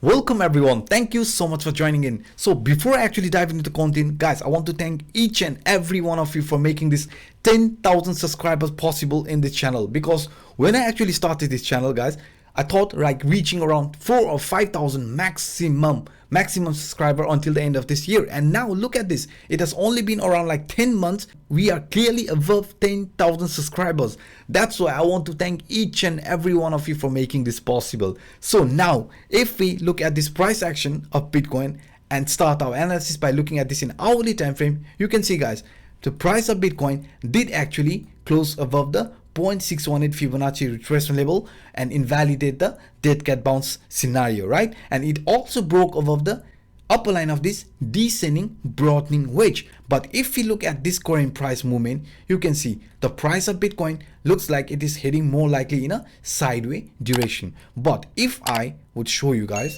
Welcome everyone. Thank you so much for joining in. So before I actually dive into the content, guys, I want to thank each and every one of you for making this 10,000 subscribers possible in this channel. Because when I actually started this channel, guys, I thought like reaching around 4 or 5,000 maximum subscriber until the end of this year. And now look at this. It has only been around like 10 months. We are clearly above 10,000 subscribers. That's why I want to thank each and every one of you for making this possible. So now if we look at this price action of Bitcoin and start our analysis by looking at this in hourly time frame, you can see, guys, the price of Bitcoin did actually close above the 0.618 Fibonacci retracement level and invalidate the dead cat bounce scenario, right? And it also broke above the upper line of this descending broadening wedge. But if we look at this current price movement, you can see the price of Bitcoin looks like it is heading more likely in a sideways direction. But if I would show you guys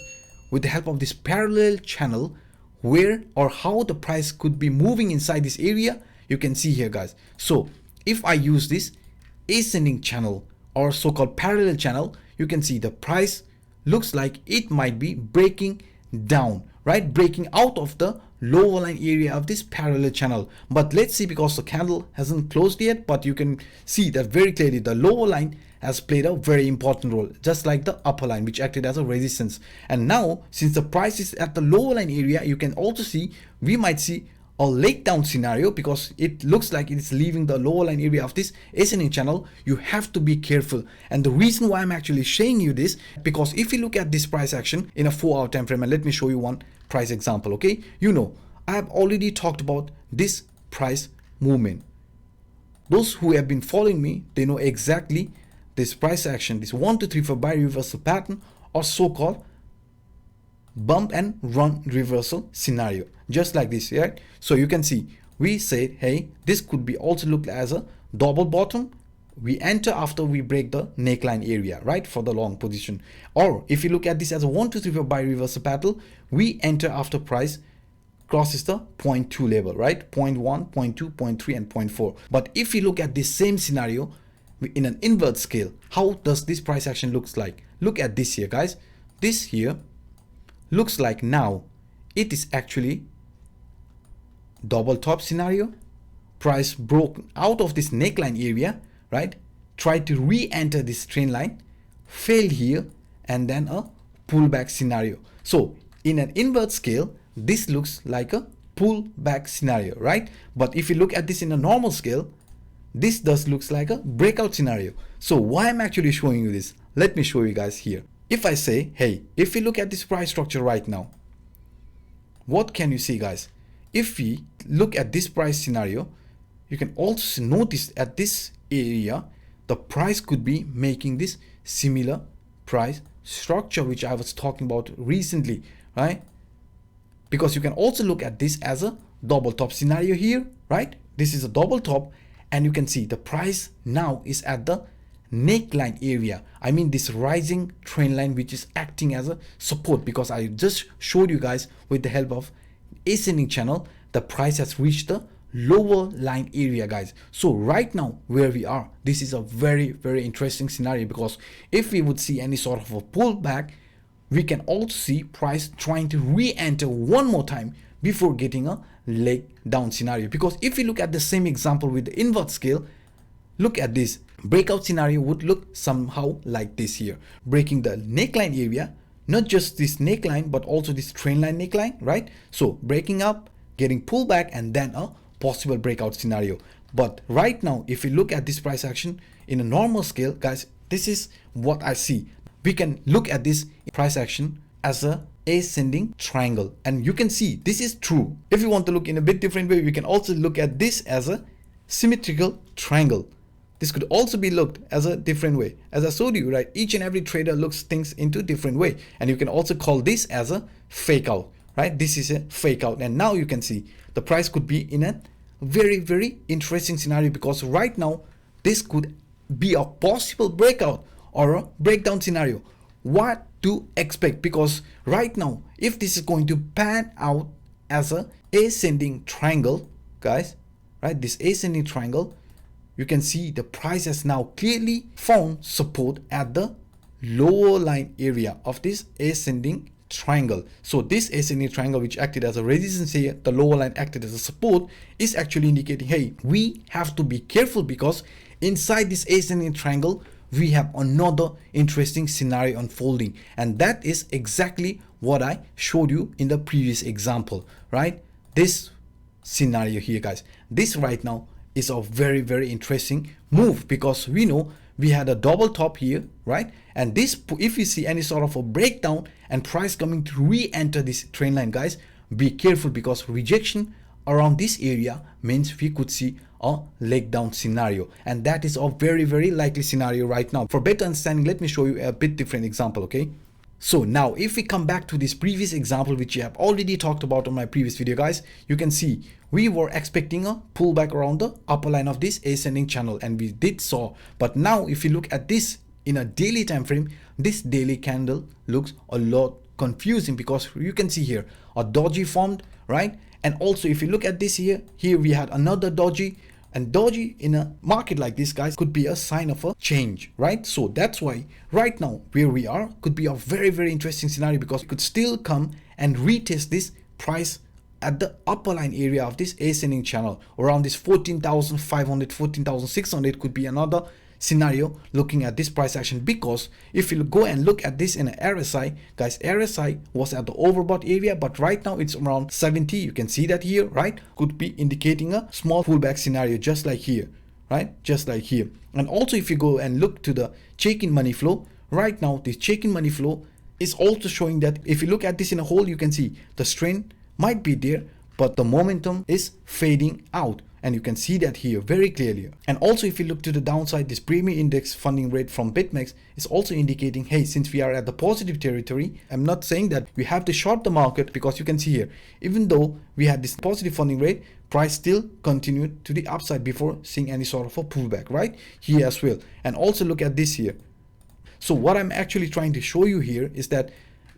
with the help of this parallel channel where or how the price could be moving inside this area, you can see here, guys. So if I use this ascending channel or so-called parallel channel, you can see the price looks like it might be breaking down, right? Breaking out of the lower line area of this parallel channel. But let's see, because the candle hasn't closed yet, but you can see that very clearly the lower line has played a very important role, just like the upper line, which acted as a resistance. And now since the price is at the lower line area, you can also see we might see a leg down scenario, because it looks like it's leaving the lower line area of this ascending channel. You have to be careful. And the reason why I'm actually showing you this, because if you look at this price action in a 4-hour time frame, and let me show you one price example, okay? You know, I have already talked about this price movement. Those who have been following me, they know exactly this price action, this 1 2 3 4 buy reversal pattern, or so-called bump and run reversal scenario, just like this, right? So you can see we said, hey, this could be also looked as a double bottom. We enter after we break the neckline area, right, for the long position. Or if you look at this as a 1 2 3 4 buy reversal pattern, we enter after price crosses the 0.2 level, right? 0.1, 0.2, 0.3 and 0.4. But if you look at this same scenario in an invert scale, how does this price action looks like? Look at this here, guys. This here looks like now it is actually double top scenario. Price broke out of this neckline area, right? Tried to re-enter this trend line, failed here, and then a pullback scenario. So in an invert scale, this looks like a pullback scenario, right? But if you look at this in a normal scale, this does looks like a breakout scenario. So why I'm actually showing you this, let me show you guys here. If I say, hey, if we look at this price structure right now, what can you see, guys? If we look at this price scenario, you can also notice at this area, the price could be making this similar price structure, which I was talking about recently, right? Because you can also look at this as a double top scenario here, right? This is a double top, and you can see the price now is at the neckline area. I mean this rising trend line, which is acting as a support, because I just showed you guys with the help of ascending channel, the price has reached the lower line area, guys. So right now where we are, this is a very interesting scenario, because if we would see any sort of a pullback, we can also see price trying to re-enter one more time before getting a leg down scenario. Because if you look at the same example with the invert scale, look at this breakout scenario would look somehow like this here, breaking the neckline area, not just this neckline but also this trend line neckline, right? So breaking up, getting pulled back, and then a possible breakout scenario. But right now if you look at this price action in a normal scale, guys, this is what I see. We can look at this price action as a ascending triangle, and you can see this is true. If you want to look in a bit different way, we can also look at this as a symmetrical triangle. This could also be looked as a different way. As I showed you, right, each and every trader looks things into different way, and you can also call this as a fake out, right? This is a fake out, and now you can see the price could be in a very interesting scenario, because right now this could be a possible breakout or a breakdown scenario. What to expect? Because right now if this is going to pan out as a ascending triangle, guys, right, this ascending triangle, you can see the price has now clearly found support at the lower line area of this ascending triangle. So this ascending triangle, which acted as a resistance here, the lower line acted as a support, is actually indicating, hey, we have to be careful because inside this ascending triangle we have another interesting scenario unfolding, and that is exactly what I showed you in the previous example, right? This scenario here, guys, this right now is a very, very interesting move because we know we had a double top here, right? And this, if you see any sort of a breakdown and price coming to re-enter this trend line, guys, be careful because rejection around this area means we could see a leg down scenario, and that is a very, very likely scenario right now. For better understanding, let me show you a bit different example, okay? So now if we come back to this previous example, which I have already talked about on my previous video, guys, you can see we were expecting a pullback around the upper line of this ascending channel, and we did so. But now if you look at this in a daily time frame, this daily candle looks a lot confusing because you can see here a doji formed, right? And also if you look at this here we had another doji, and doji in a market like this, guys, could be a sign of a change, right? So that's why right now where we are could be a very, very interesting scenario because it could still come and retest this price at the upper line area of this ascending channel around this 14,500, 14,600 could be another scenario looking at this price action. Because if you go and look at this in an RSI, guys, RSI was at the overbought area, but right now it's around 70. You can see that here, right? Could be indicating a small pullback scenario just like here, right? Just like here. And also if you go and look to the check-in money flow, right now this check-in money flow is also showing that if you look at this in a whole, you can see the strength might be there, but the momentum is fading out. And you can see that here very clearly. And also if you look to the downside, this premium index funding rate from BitMEX is also indicating, hey, since we are at the positive territory, I'm not saying that we have to short the market, because you can see here, even though we had this positive funding rate, price still continued to the upside before seeing any sort of a pullback, right? Here as well. And also look at this here. So what I'm actually trying to show you here is that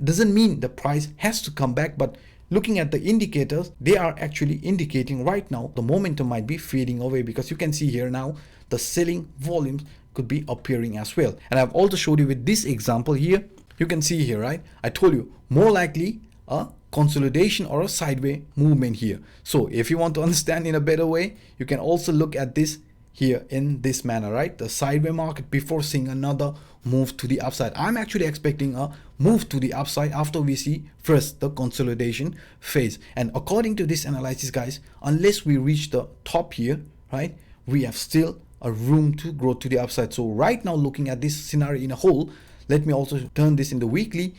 doesn't mean the price has to come back, but looking at the indicators, they are actually indicating right now the momentum might be fading away, because you can see here now the selling volumes could be appearing as well. And I've also showed you with this example here, you can see here, right? I told you more likely a consolidation or a sideways movement here. So if you want to understand in a better way, you can also look at this here in this manner, right? The sideways market before seeing another move to the upside. I'm actually expecting a move to the upside after we see first the consolidation phase. And according to this analysis, guys, unless we reach the top here, right, we have still a room to grow to the upside. So right now, looking at this scenario in a whole, let me also turn this in the weekly.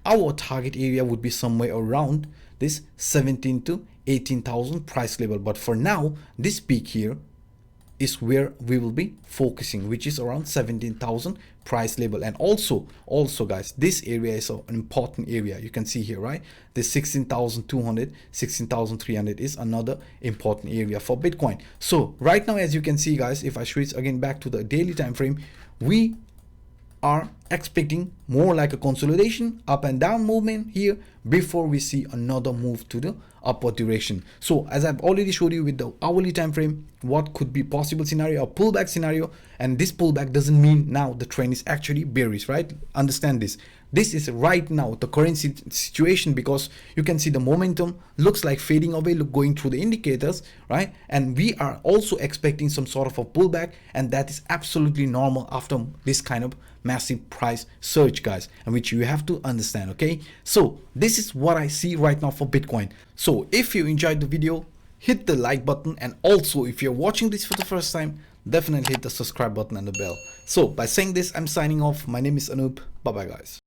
Our target area would be somewhere around this 17 to 18,000 price level. But for now, this peak here is where we will be focusing, which is around 17,000 price level. And also guys, this area is an important area. You can see here, right? This 16,200, 16,300 is another important area for Bitcoin. So right now, as you can see, guys, if I switch again back to the daily time frame, we are expecting more like a consolidation, up and down movement here before we see another move to the upward direction. So as I've already showed you with the hourly time frame, what could be possible scenario, a pullback scenario, and this pullback doesn't mean now the trend is actually bearish, right? Understand this. This is right now the current situation, because you can see the momentum looks like fading away, going through the indicators, right? And we are also expecting some sort of a pullback, and that is absolutely normal after this kind of massive price surge, guys, and which you have to understand, okay? So this is what I see right now for Bitcoin. So if you enjoyed the video, hit the like button, and also if you're watching this for the first time, definitely hit the subscribe button and the bell. So by saying this, I'm signing off. My name is Anup. Bye bye, guys.